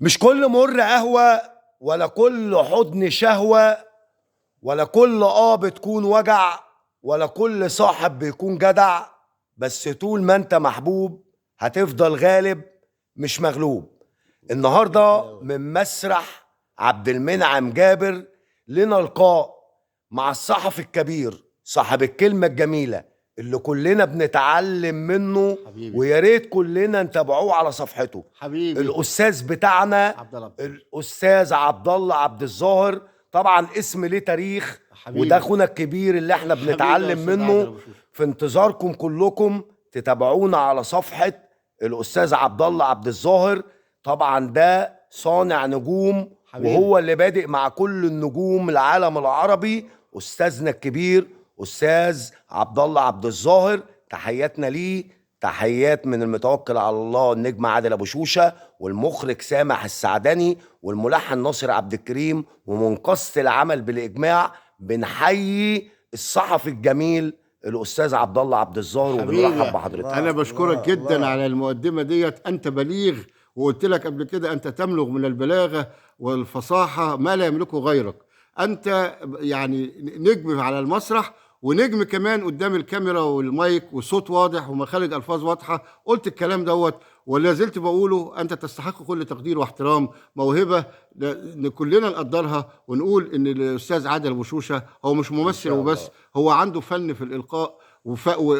مش كل مر قهوة، ولا كل حضن شهوة، ولا كل بتكون وجع، ولا كل صاحب بيكون جدع. بس طول ما انت محبوب هتفضل غالب مش مغلوب. النهارده من مسرح عبد المنعم جابر لنا لقاء مع الصحفي الكبير صاحب الكلمة الجميلة اللي كلنا بنتعلم منه، حبيبي. ويا ريت كلنا نتابعوه على صفحته. حبيبي الأستاذ بتاعنا الأستاذ عبد الله عبد الظاهر، طبعا اسم ليه تاريخ، حبيبي. وده اخونا الكبير اللي احنا بنتعلم منه. في انتظاركم كلكم تتابعونا على صفحة الأستاذ عبد الله عبد الظاهر. طبعا ده صانع نجوم حبيبي، وهو اللي بادئ مع كل النجوم العالم العربي. أستاذنا الكبير أستاذ عبد الله عبد الظاهر، تحياتنا ليه. تحيات من المتوكل على الله النجم عادل ابو شوشه، والمخرج سامح السعدني، والملحن ناصر عبد الكريم، ومنقصة العمل بالاجماع. بنحيي الصحفي الجميل الاستاذ عبد الله عبد الظاهر وبنرحب بحضرتك. انا بشكرك جدا على المقدمه ديت، انت بليغ، وقلت لك قبل كده انت تملغ من البلاغه والفصاحه ما لا يملكه غيرك. انت يعني نجم على المسرح، ونجم كمان قدام الكاميرا والمايك، وصوت واضح ومخارج الفاظ واضحه. قلت الكلام دوت ولا زلت بقوله. انت تستحق كل تقدير واحترام، موهبه كلنا نقدرها، ونقول ان الاستاذ عادل ابو شوشه هو مش ممثل وبس، هو عنده فن في الالقاء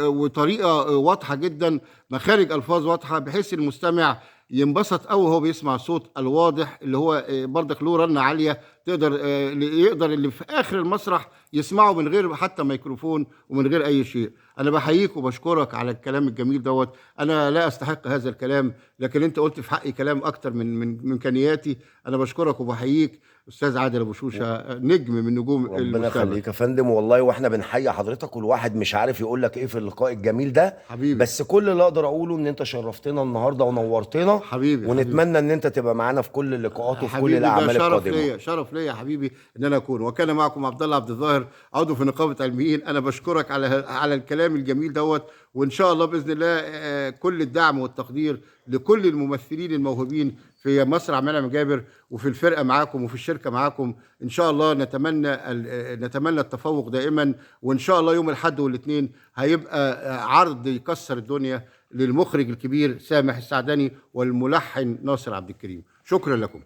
وطريقه واضحه جدا، مخارج الفاظ واضحه، بحيث المستمع ينبسط قوي وهو بيسمع الصوت الواضح اللي هو برضك له رنه عاليه، يقدر اللي في اخر المسرح يسمعه من غير حتى ميكروفون ومن غير اي شيء. انا بحييك وبشكرك على الكلام الجميل دوت. انا لا استحق هذا الكلام، لكن انت قلت في حقي كلام اكتر من امكانياتي. انا بشكرك وبحييك استاذ عادل ابو شوشه، نجم من نجوم ربنا يخليك يا فندم والله، واحنا بنحيي حضرتك. والواحد مش عارف يقول لك ايه في اللقاء الجميل ده حبيبي. بس كل اللي اقدر اقوله ان انت شرفتنا النهارده ونورتنا حبيبي، ونتمنى حبيبي. ان انت تبقى معانا في كل اللقاءات وفي كل ده الاعمال شرف القادمه. ليا، شرف ليا يا حبيبي ان انا اكون. وكان معكم عبد الله عبد الظاهر، عضو في نقابه علميين. انا بشكرك على الكلام الجميل دوت، وان شاء الله باذن الله كل الدعم والتقدير لكل الممثلين الموهوبين في مسرح منعم جابر، وفي الفرقه معاكم وفي الشركه معاكم. ان شاء الله نتمنى التفوق دائما، وان شاء الله يوم الاحد والاثنين هيبقى عرض يكسر الدنيا للمخرج الكبير سامح السعدني والملحن ناصر عبد الكريم. شكرا لكم.